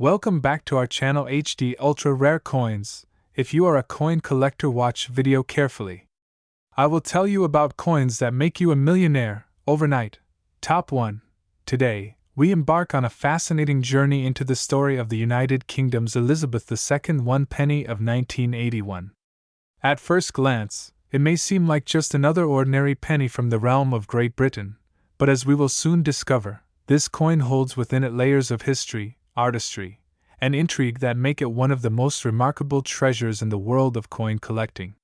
Welcome back to our channel HD Ultra Rare Coins. If you are a coin collector, watch video carefully. I will tell you about coins that make you a millionaire overnight. Top 1. Today, we embark on a fascinating journey into the story of the United Kingdom's Elizabeth II 1 penny of 1981. At first glance, it may seem like just another ordinary penny from the realm of Great Britain, but as we will soon discover, this coin holds within it layers of history, artistry, and intrigue that make it one of the most remarkable treasures in the world of coin collecting.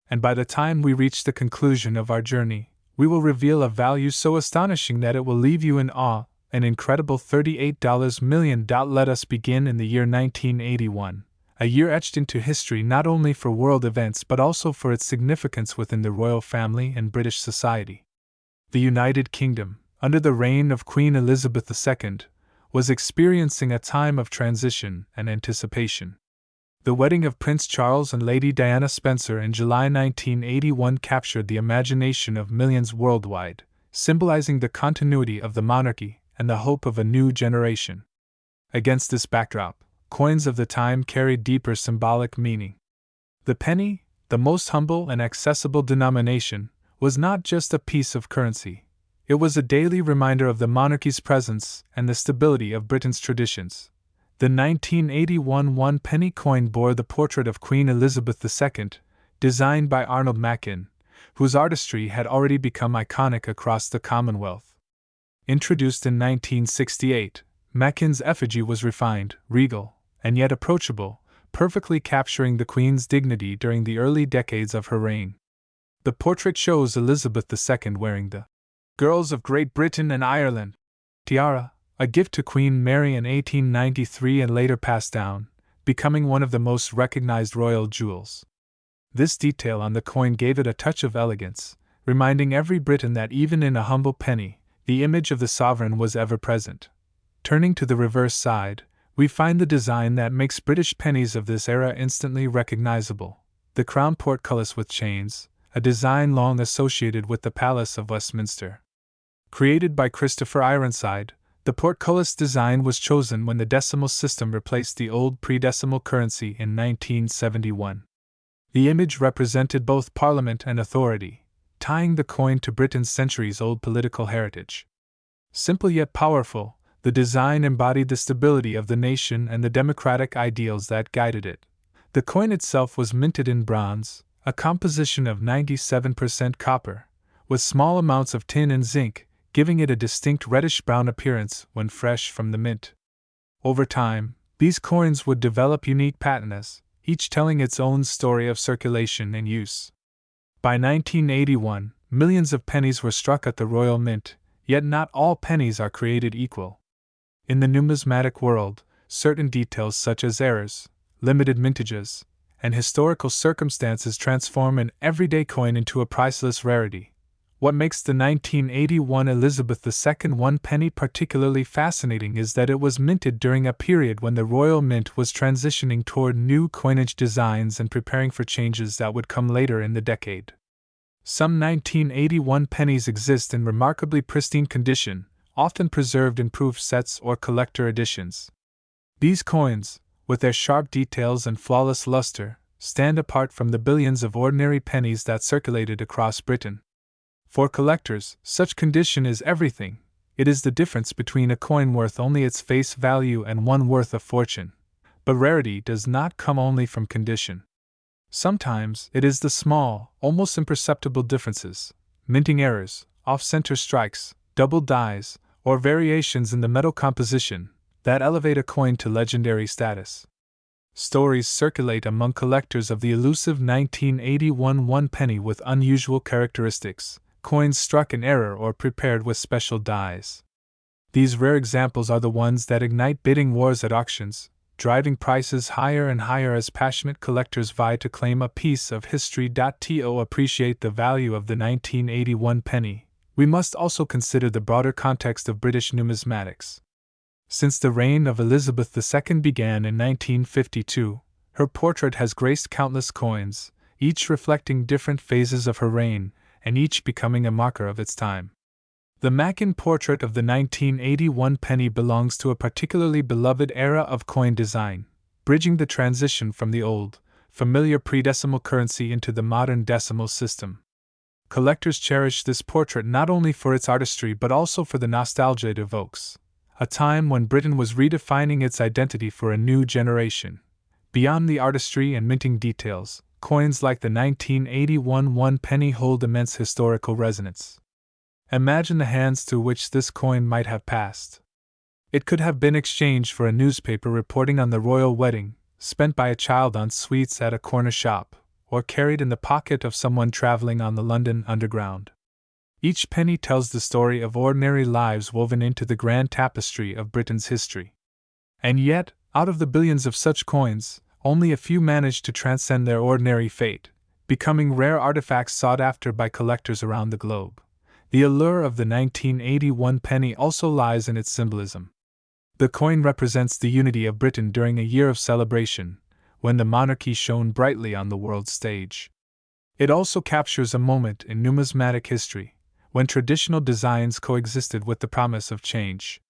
And by the time we reach the conclusion of our journey, we will reveal a value so astonishing that it will leave you in awe, an incredible $38 million. Let us begin in the year 1981, a year etched into history not only for world events but also for its significance within the royal family and British society. The United Kingdom, under the reign of Queen Elizabeth II, was experiencing a time of transition and anticipation. The wedding of Prince Charles and Lady Diana Spencer in July 1981 captured the imagination of millions worldwide, symbolizing the continuity of the monarchy and the hope of a new generation. Against this backdrop, coins of the time carried deeper symbolic meaning. The penny, the most humble and accessible denomination, was not just a piece of currency. It was a daily reminder of the monarchy's presence and the stability of Britain's traditions. The 1981 1 penny coin bore the portrait of Queen Elizabeth II, designed by Arnold Machin, whose artistry had already become iconic across the Commonwealth. Introduced in 1968, Machin's effigy was refined, regal, and yet approachable, perfectly capturing the Queen's dignity during the early decades of her reign. The portrait shows Elizabeth II wearing the Girls of Great Britain and Ireland tiara, a gift to Queen Mary in 1893 and later passed down, becoming one of the most recognized royal jewels. This detail on the coin gave it a touch of elegance, reminding every Briton that even in a humble penny, the image of the sovereign was ever present. Turning to the reverse side, we find the design that makes British pennies of this era instantly recognizable: the crown portcullis with chains, a design long associated with the Palace of Westminster. Created by Christopher Ironside, the portcullis design was chosen when the decimal system replaced the old pre-decimal currency in 1971. The image represented both Parliament and authority, tying the coin to Britain's centuries-old political heritage. Simple yet powerful, the design embodied the stability of the nation and the democratic ideals that guided it. The coin itself was minted in bronze, a composition of 97% copper, with small amounts of tin and zinc, giving it a distinct reddish-brown appearance when fresh from the mint. Over time, these coins would develop unique patinas, each telling its own story of circulation and use. By 1981, millions of pennies were struck at the Royal Mint, yet not all pennies are created equal. In the numismatic world, certain details such as errors, limited mintages, and historical circumstances transform an everyday coin into a priceless rarity. What makes the 1981 Elizabeth II 1 penny particularly fascinating is that it was minted during a period when the Royal Mint was transitioning toward new coinage designs and preparing for changes that would come later in the decade. Some 1981 pennies exist in remarkably pristine condition, often preserved in proof sets or collector editions. These coins, with their sharp details and flawless luster, stand apart from the billions of ordinary pennies that circulated across Britain. For collectors, such condition is everything. It is the difference between a coin worth only its face value and one worth a fortune. But rarity does not come only from condition. Sometimes it is the small, almost imperceptible differences, minting errors, off-center strikes, double dies, or variations in the metal composition, that elevate a coin to legendary status. Stories circulate among collectors of the elusive 1981 1 penny with unusual characteristics, coins struck in error or prepared with special dyes. These rare examples are the ones that ignite bidding wars at auctions, driving prices higher and higher as passionate collectors vie to claim a piece of history. To appreciate the value of the 1981 penny, we must also consider the broader context of British numismatics. Since the reign of Elizabeth II began in 1952, her portrait has graced countless coins, each reflecting different phases of her reign, and each becoming a marker of its time. The Mackin portrait of the 1981 penny belongs to a particularly beloved era of coin design, bridging the transition from the old, familiar pre-decimal currency into the modern decimal system. Collectors cherish this portrait not only for its artistry but also for the nostalgia it evokes, a time when Britain was redefining its identity for a new generation. Beyond the artistry and minting details, coins like the 1981 one penny hold immense historical resonance. Imagine the hands through which this coin might have passed. It could have been exchanged for a newspaper reporting on the royal wedding, spent by a child on sweets at a corner shop, or carried in the pocket of someone traveling on the London Underground. Each penny tells the story of ordinary lives woven into the grand tapestry of Britain's history. And yet, out of the billions of such coins, only a few manage to transcend their ordinary fate, becoming rare artifacts sought after by collectors around the globe. The allure of the 1981 penny also lies in its symbolism. The coin represents the unity of Britain during a year of celebration, when the monarchy shone brightly on the world stage. It also captures a moment in numismatic history, when traditional designs coexisted with the promise of change.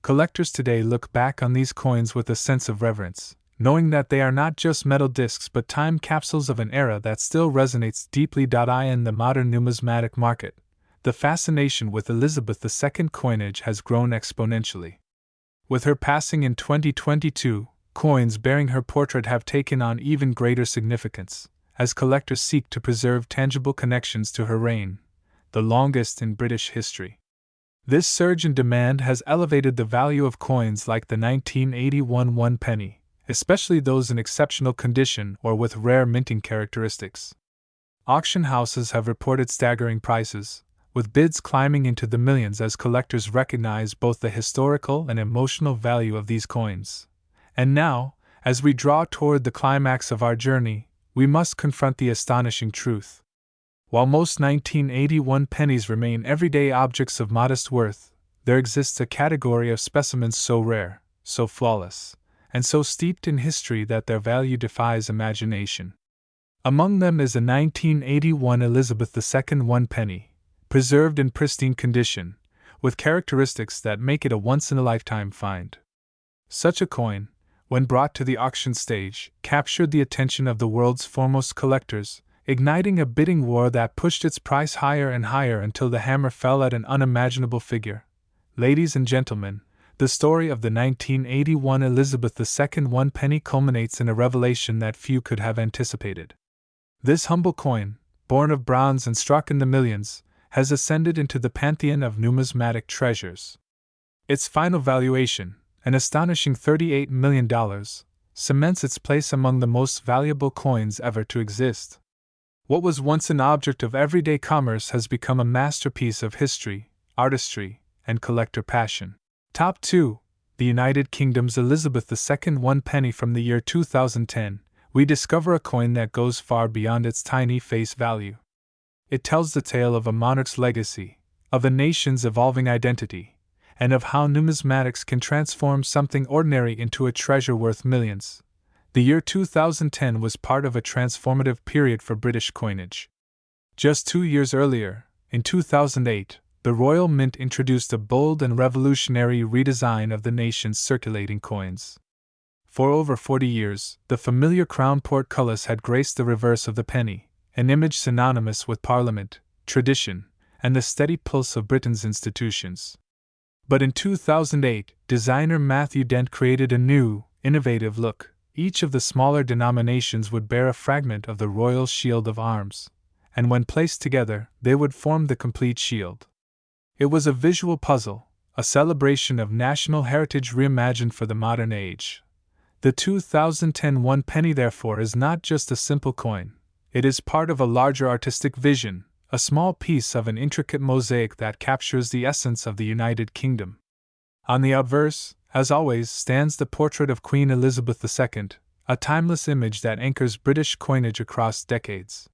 Collectors today look back on these coins with a sense of reverence, knowing that they are not just metal discs but time capsules of an era that still resonates deeply. In the modern numismatic market, the fascination with Elizabeth II coinage has grown exponentially. With her passing in 2022, coins bearing her portrait have taken on even greater significance, as collectors seek to preserve tangible connections to her reign, the longest in British history. This surge in demand has elevated the value of coins like the 1981 one penny, especially those in exceptional condition or with rare minting characteristics. Auction houses have reported staggering prices, with bids climbing into the millions as collectors recognize both the historical and emotional value of these coins. And now, as we draw toward the climax of our journey, we must confront the astonishing truth. While most 1981 pennies remain everyday objects of modest worth, there exists a category of specimens so rare, so flawless, and so steeped in history that their value defies imagination. Among them is a 1981 Elizabeth II one penny, preserved in pristine condition, with characteristics that make it a once-in-a-lifetime find. Such a coin, when brought to the auction stage, captured the attention of the world's foremost collectors, igniting a bidding war that pushed its price higher and higher until the hammer fell at an unimaginable figure. Ladies and gentlemen, the story of the 1981 Elizabeth II one penny culminates in a revelation that few could have anticipated. This humble coin, born of bronze and struck in the millions, has ascended into the pantheon of numismatic treasures. Its final valuation, an astonishing $38 million, cements its place among the most valuable coins ever to exist. What was once an object of everyday commerce has become a masterpiece of history, artistry, and collector passion. Top 2. The United Kingdom's Elizabeth II one penny from the year 2010. We discover a coin that goes far beyond its tiny face value. It tells the tale of a monarch's legacy, of a nation's evolving identity, and of how numismatics can transform something ordinary into a treasure worth millions. The year 2010 was part of a transformative period for British coinage. Just 2 years earlier, in 2008, the Royal Mint introduced a bold and revolutionary redesign of the nation's circulating coins. For over 40 years, the familiar crown portcullis had graced the reverse of the penny, an image synonymous with Parliament, tradition, and the steady pulse of Britain's institutions. But in 2008, designer Matthew Dent created a new, innovative look. Each of the smaller denominations would bear a fragment of the royal shield of arms, and when placed together, they would form the complete shield. It was a visual puzzle, a celebration of national heritage reimagined for the modern age. The 2010 one penny, therefore, is not just a simple coin. It is part of a larger artistic vision, a small piece of an intricate mosaic that captures the essence of the United Kingdom. On the obverse, as always, stands the portrait of Queen Elizabeth II, a timeless image that anchors British coinage across decades.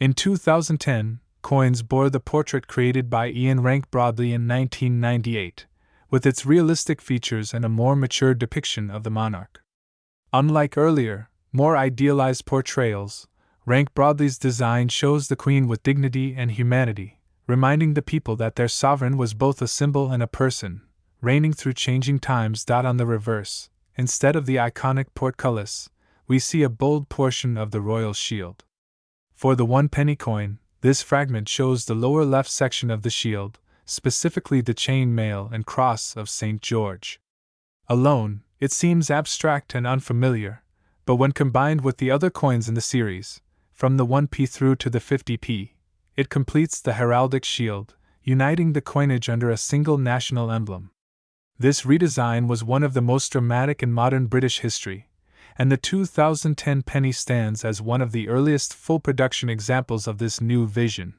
In 2010, coins bore the portrait created by Ian Rank Broadley in 1998, with its realistic features and a more mature depiction of the monarch. Unlike earlier, more idealized portrayals, Rank Broadley's design shows the Queen with dignity and humanity, reminding the people that their sovereign was both a symbol and a person, reigning through changing times. On the reverse, instead of the iconic portcullis, we see a bold portion of the royal shield. For the 1 penny coin, this fragment shows the lower left section of the shield, specifically the chain mail and cross of St. George. Alone, it seems abstract and unfamiliar, but when combined with the other coins in the series, from the 1p through to the 50p, it completes the heraldic shield, uniting the coinage under a single national emblem. This redesign was one of the most dramatic in modern British history, and the 2010 penny stands as one of the earliest full-production examples of this new vision.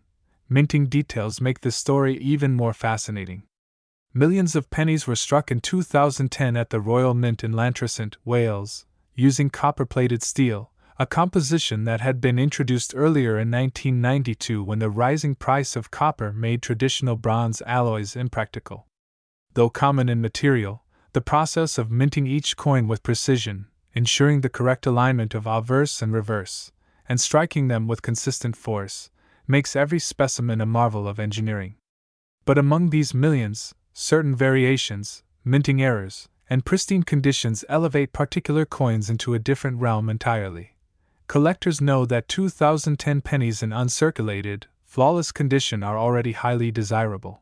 Minting details make this story even more fascinating. Millions of pennies were struck in 2010 at the Royal Mint in Llantrisant, Wales, using copper-plated steel, a composition that had been introduced earlier in 1992 when the rising price of copper made traditional bronze alloys impractical. Though common in material, the process of minting each coin with precision, ensuring the correct alignment of obverse and reverse, and striking them with consistent force, makes every specimen a marvel of engineering. But among these millions, certain variations, minting errors, and pristine conditions elevate particular coins into a different realm entirely. Collectors know that 2010 pennies in uncirculated, flawless condition are already highly desirable.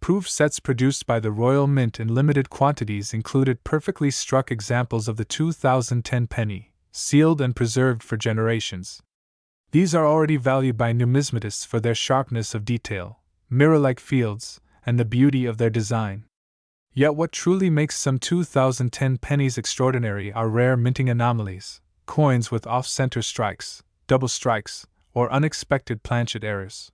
Proof sets produced by the Royal Mint in limited quantities included perfectly struck examples of the 2010 penny, sealed and preserved for generations. These are already valued by numismatists for their sharpness of detail, mirror-like fields, and the beauty of their design. Yet what truly makes some 2010 pennies extraordinary are rare minting anomalies, coins with off-center strikes, double strikes, or unexpected planchet errors.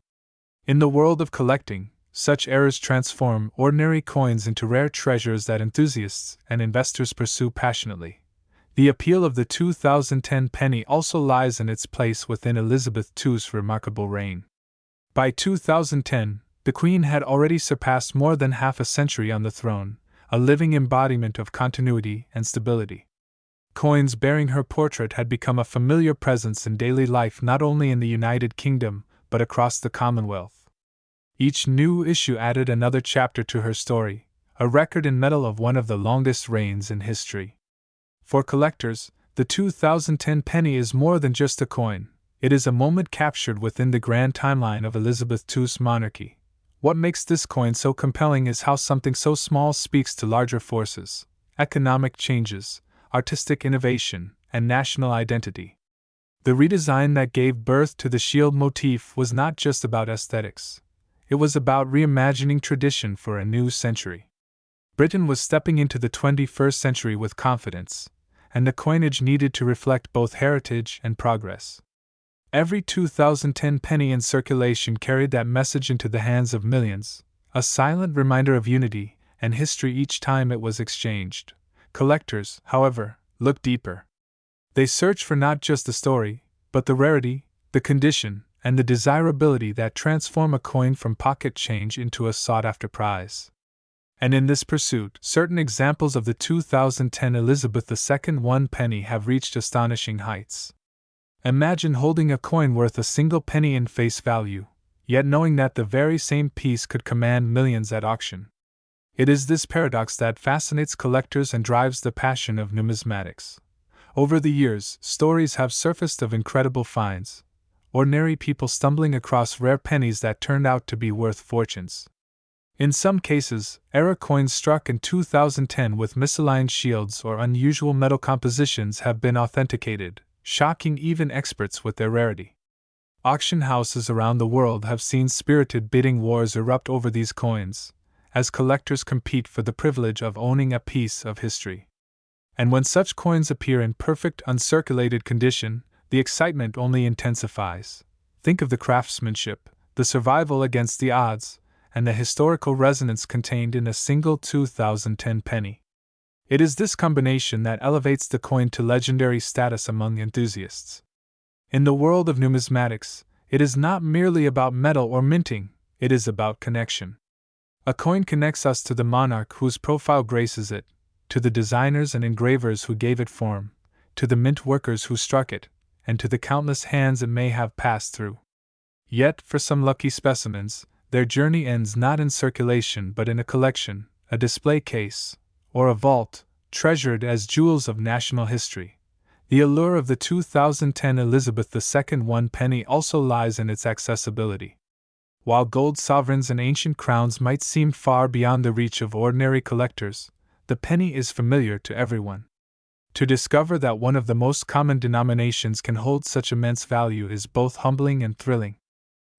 In the world of collecting, such errors transform ordinary coins into rare treasures that enthusiasts and investors pursue passionately. The appeal of the 2010 penny also lies in its place within Elizabeth II's remarkable reign. By 2010, the Queen had already surpassed more than half a century on the throne, a living embodiment of continuity and stability. Coins bearing her portrait had become a familiar presence in daily life not only in the United Kingdom, but across the Commonwealth. Each new issue added another chapter to her story, a record in metal of one of the longest reigns in history. For collectors, the 2010 penny is more than just a coin, it is a moment captured within the grand timeline of Elizabeth II's monarchy. What makes this coin so compelling is how something so small speaks to larger forces, economic changes, artistic innovation, and national identity. The redesign that gave birth to the shield motif was not just about aesthetics. It was about reimagining tradition for a new century. Britain was stepping into the 21st century with confidence, and the coinage needed to reflect both heritage and progress. Every 2010 penny in circulation carried that message into the hands of millions, a silent reminder of unity and history each time it was exchanged. Collectors, however, look deeper. They search for not just the story, but the rarity, the condition, and the desirability that transform a coin from pocket change into a sought-after prize. And in this pursuit, certain examples of the 2010 Elizabeth II 1 penny have reached astonishing heights. Imagine holding a coin worth a single penny in face value, yet knowing that the very same piece could command millions at auction. It is this paradox that fascinates collectors and drives the passion of numismatics. Over the years, stories have surfaced of incredible finds, ordinary people stumbling across rare pennies that turned out to be worth fortunes. In some cases, error coins struck in 2010 with misaligned shields or unusual metal compositions have been authenticated, shocking even experts with their rarity. Auction houses around the world have seen spirited bidding wars erupt over these coins, as collectors compete for the privilege of owning a piece of history. And when such coins appear in perfect uncirculated condition, the excitement only intensifies. Think of the craftsmanship, the survival against the odds, and the historical resonance contained in a single 2010 penny. It is this combination that elevates the coin to legendary status among enthusiasts. In the world of numismatics, it is not merely about metal or minting, it is about connection. A coin connects us to the monarch whose profile graces it, to the designers and engravers who gave it form, to the mint workers who struck it, and to the countless hands it may have passed through. Yet, for some lucky specimens, their journey ends not in circulation but in a collection, a display case, or a vault, treasured as jewels of national history. The allure of the 2010 Elizabeth II 1 penny also lies in its accessibility. While gold sovereigns and ancient crowns might seem far beyond the reach of ordinary collectors, the penny is familiar to everyone. To discover that one of the most common denominations can hold such immense value is both humbling and thrilling.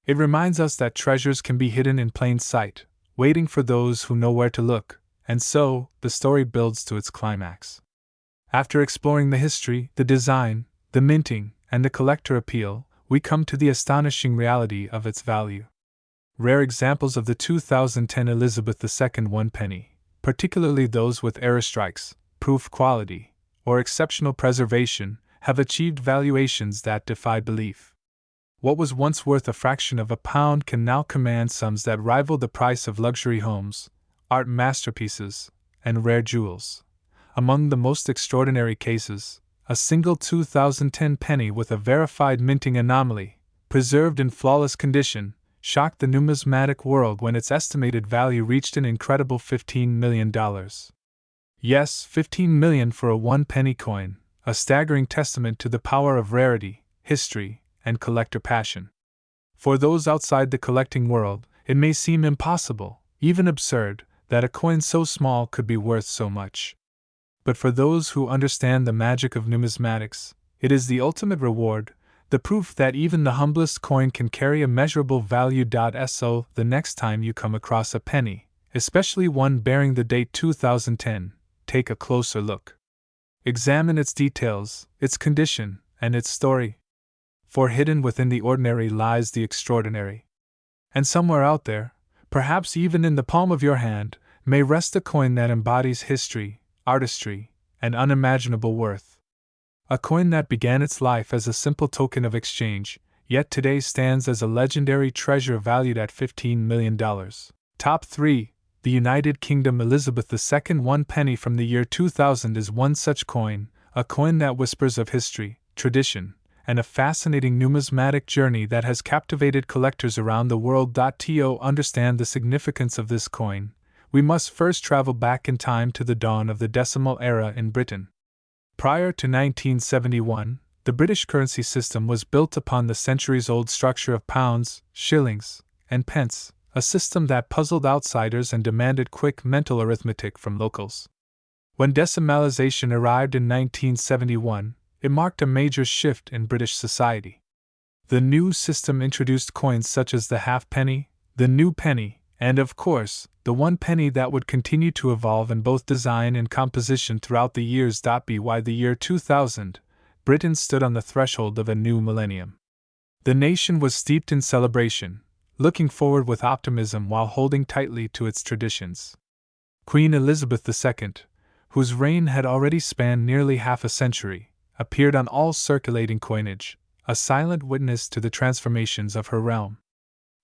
It reminds us that treasures can be hidden in plain sight, waiting for those who know where to look, and so, the story builds to its climax. After exploring the history, the design, the minting, and the collector appeal, we come to the astonishing reality of its value. Rare examples of the 2010 Elizabeth II 1 penny, particularly those with aerostrikes, proof quality, or exceptional preservation, have achieved valuations that defy belief. What was once worth a fraction of a pound can now command sums that rival the price of luxury homes, art masterpieces, and rare jewels. Among the most extraordinary cases, a single 2010 penny with a verified minting anomaly, preserved in flawless condition, shocked the numismatic world when its estimated value reached an incredible $15 million. Yes, $15 million for a 1 penny coin, a staggering testament to the power of rarity, history, and collector passion. For those outside the collecting world, it may seem impossible, even absurd, that a coin so small could be worth so much. But for those who understand the magic of numismatics, it is the ultimate reward, the proof that even the humblest coin can carry a measurable value. So, the next time you come across a penny, especially one bearing the date 2010, take a closer look. Examine its details, its condition, and its story. For hidden within the ordinary lies the extraordinary. And somewhere out there, perhaps even in the palm of your hand, may rest a coin that embodies history, artistry, and unimaginable worth. A coin that began its life as a simple token of exchange, yet today stands as a legendary treasure valued at $15 million. Top 3. The United Kingdom Elizabeth II 1 penny from the year 2000 is one such coin, a coin that whispers of history, tradition, and a fascinating numismatic journey that has captivated collectors around the world. To understand the significance of this coin, we must first travel back in time to the dawn of the decimal era in Britain. Prior to 1971, the British currency system was built upon the centuries-old structure of pounds, shillings, and pence, a system that puzzled outsiders and demanded quick mental arithmetic from locals. When decimalization arrived in 1971, it marked a major shift in British society. The new system introduced coins such as the halfpenny, the new penny, and of course, the 1 penny that would continue to evolve in both design and composition throughout the years. By the year 2000, Britain stood on the threshold of a new millennium. The nation was steeped in celebration, looking forward with optimism while holding tightly to its traditions. Queen Elizabeth II, whose reign had already spanned nearly half a century, appeared on all circulating coinage, a silent witness to the transformations of her realm.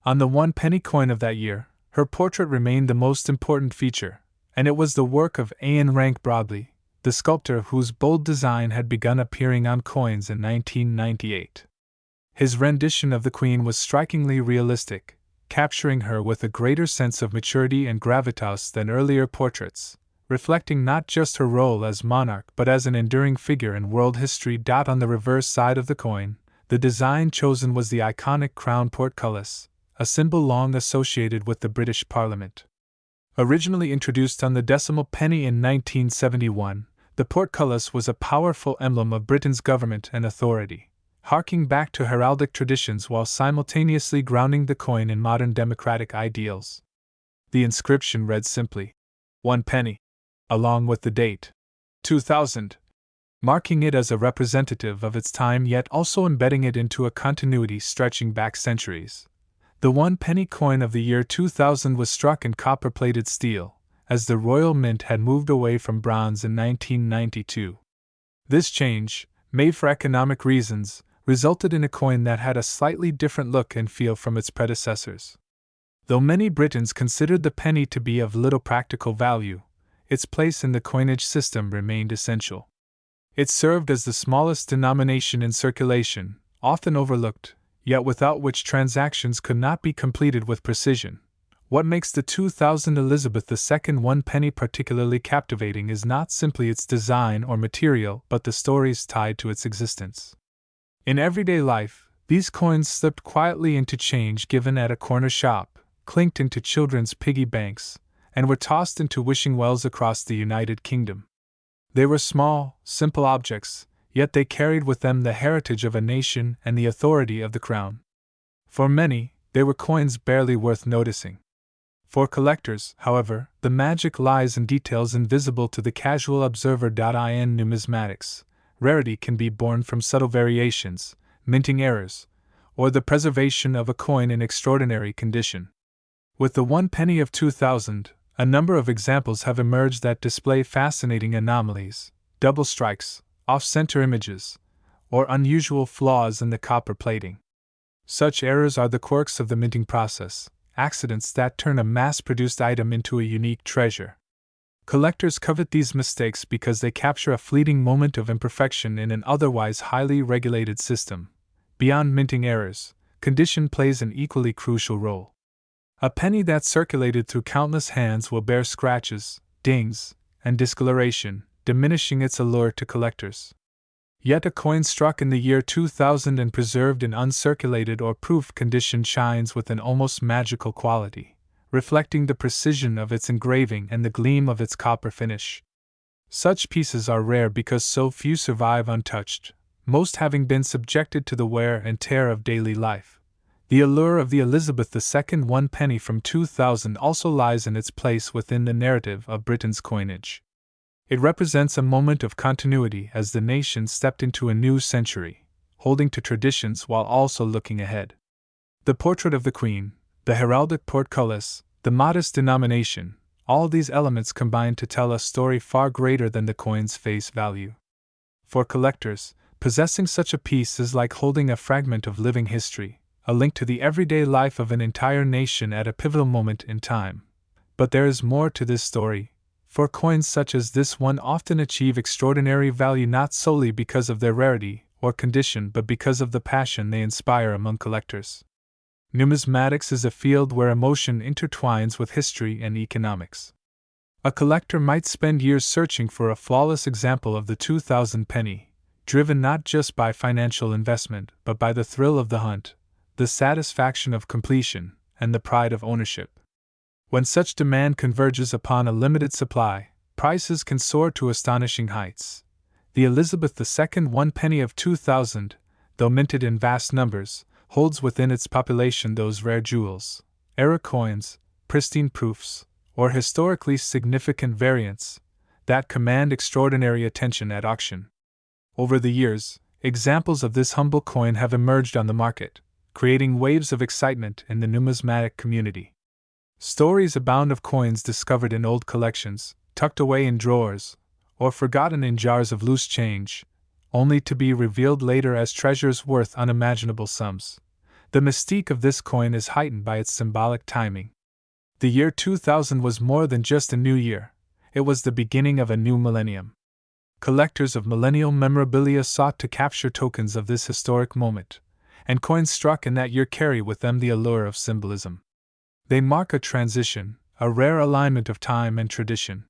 On the 1 penny coin of that year, her portrait remained the most important feature, and it was the work of Ian Rank Broadley, the sculptor whose bold design had begun appearing on coins in 1998. His rendition of the Queen was strikingly realistic, capturing her with a greater sense of maturity and gravitas than earlier portraits, reflecting not just her role as monarch but as an enduring figure in world history. On the reverse side of the coin, the design chosen was the iconic crown portcullis, a symbol long associated with the British Parliament. Originally introduced on the decimal penny in 1971, the portcullis was a powerful emblem of Britain's government and authority, harking back to heraldic traditions while simultaneously grounding the coin in modern democratic ideals. The inscription read simply, 1 penny, along with the date, 2000, marking it as a representative of its time yet also embedding it into a continuity stretching back centuries. The 1 penny coin of the year 2000 was struck in copper-plated steel, as the Royal Mint had moved away from bronze in 1992. This change, made for economic reasons, resulted in a coin that had a slightly different look and feel from its predecessors. Though many Britons considered the penny to be of little practical value, its place in the coinage system remained essential. It served as the smallest denomination in circulation, often overlooked, yet without which transactions could not be completed with precision. What makes the 2000 Elizabeth II 1 penny particularly captivating is not simply its design or material, but the stories tied to its existence. In everyday life, these coins slipped quietly into change given at a corner shop, clinked into children's piggy banks, and were tossed into wishing wells across the United Kingdom. They were small, simple objects, yet they carried with them the heritage of a nation and the authority of the crown. For many, they were coins barely worth noticing. For collectors, however, the magic lies in details invisible to the casual observer. In numismatics, rarity can be born from subtle variations, minting errors, or the preservation of a coin in extraordinary condition. With the 1 penny of 2000, a number of examples have emerged that display fascinating anomalies, double strikes, off-center images, or unusual flaws in the copper plating. Such errors are the quirks of the minting process, accidents that turn a mass-produced item into a unique treasure. Collectors covet these mistakes because they capture a fleeting moment of imperfection in an otherwise highly regulated system. Beyond minting errors, condition plays an equally crucial role. A penny that circulated through countless hands will bear scratches, dings, and discoloration, diminishing its allure to collectors. Yet a coin struck in the year 2000 and preserved in uncirculated or proof condition shines with an almost magical quality, reflecting the precision of its engraving and the gleam of its copper finish. Such pieces are rare because so few survive untouched, most having been subjected to the wear and tear of daily life. The allure of the Elizabeth II 1 penny from 2000 also lies in its place within the narrative of Britain's coinage. It represents a moment of continuity as the nation stepped into a new century, holding to traditions while also looking ahead. The portrait of the Queen, the heraldic portcullis, the modest denomination, all these elements combine to tell a story far greater than the coin's face value. For collectors, possessing such a piece is like holding a fragment of living history, a link to the everyday life of an entire nation at a pivotal moment in time. But there is more to this story. For coins such as this one often achieve extraordinary value not solely because of their rarity or condition but because of the passion they inspire among collectors. Numismatics is a field where emotion intertwines with history and economics. A collector might spend years searching for a flawless example of the 2000 penny, driven not just by financial investment but by the thrill of the hunt, the satisfaction of completion, and the pride of ownership. When such demand converges upon a limited supply, prices can soar to astonishing heights. The Elizabeth II 1 penny of 2000, though minted in vast numbers, holds within its population those rare jewels, era coins, pristine proofs, or historically significant variants, that command extraordinary attention at auction. Over the years, examples of this humble coin have emerged on the market, creating waves of excitement in the numismatic community. Stories abound of coins discovered in old collections, tucked away in drawers, or forgotten in jars of loose change, only to be revealed later as treasures worth unimaginable sums. The mystique of this coin is heightened by its symbolic timing. The year 2000 was more than just a new year, it was the beginning of a new millennium. Collectors of millennial memorabilia sought to capture tokens of this historic moment, and coins struck in that year carry with them the allure of symbolism. They mark a transition, a rare alignment of time and tradition.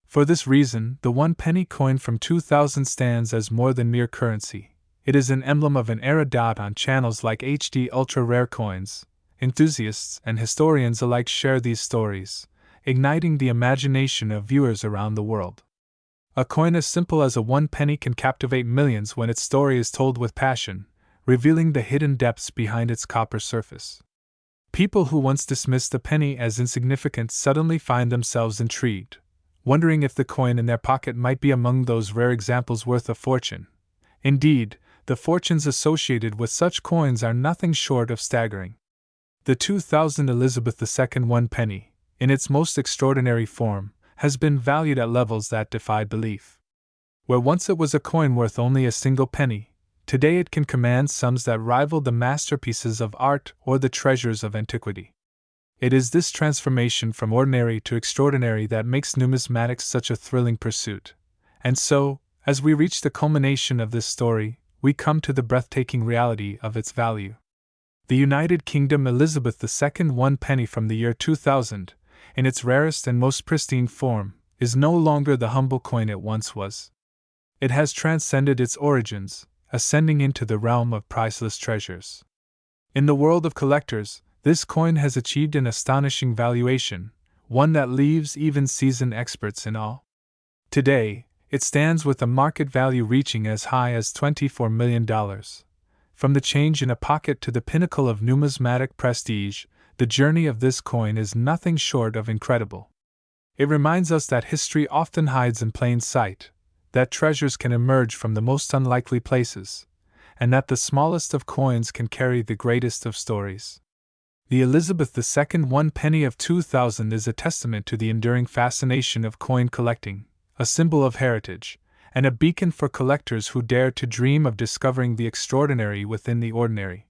For this reason, the 1 penny coin from 2000 stands as more than mere currency. It is an emblem of an era. On channels like HD Ultra Rare Coins, enthusiasts and historians alike share these stories, igniting the imagination of viewers around the world. A coin as simple as a 1 penny can captivate millions when its story is told with passion, revealing the hidden depths behind its copper surface. People who once dismissed the penny as insignificant suddenly find themselves intrigued, wondering if the coin in their pocket might be among those rare examples worth a fortune. Indeed, the fortunes associated with such coins are nothing short of staggering. The 2000 Elizabeth II 1 penny, in its most extraordinary form, has been valued at levels that defy belief. Where once it was a coin worth only a single penny, today it can command sums that rival the masterpieces of art or the treasures of antiquity. It is this transformation from ordinary to extraordinary that makes numismatics such a thrilling pursuit. And so, as we reach the culmination of this story, we come to the breathtaking reality of its value. The United Kingdom Elizabeth II 1 penny from the year 2000, in its rarest and most pristine form, is no longer the humble coin it once was. It has transcended its origins, ascending into the realm of priceless treasures. In the world of collectors, this coin has achieved an astonishing valuation, one that leaves even seasoned experts in awe. Today, it stands with a market value reaching as high as $24 million. From the change in a pocket to the pinnacle of numismatic prestige, the journey of this coin is nothing short of incredible. It reminds us that history often hides in plain sight, that treasures can emerge from the most unlikely places, and that the smallest of coins can carry the greatest of stories. The Elizabeth II 1 penny of 2000 is a testament to the enduring fascination of coin collecting, a symbol of heritage, and a beacon for collectors who dare to dream of discovering the extraordinary within the ordinary.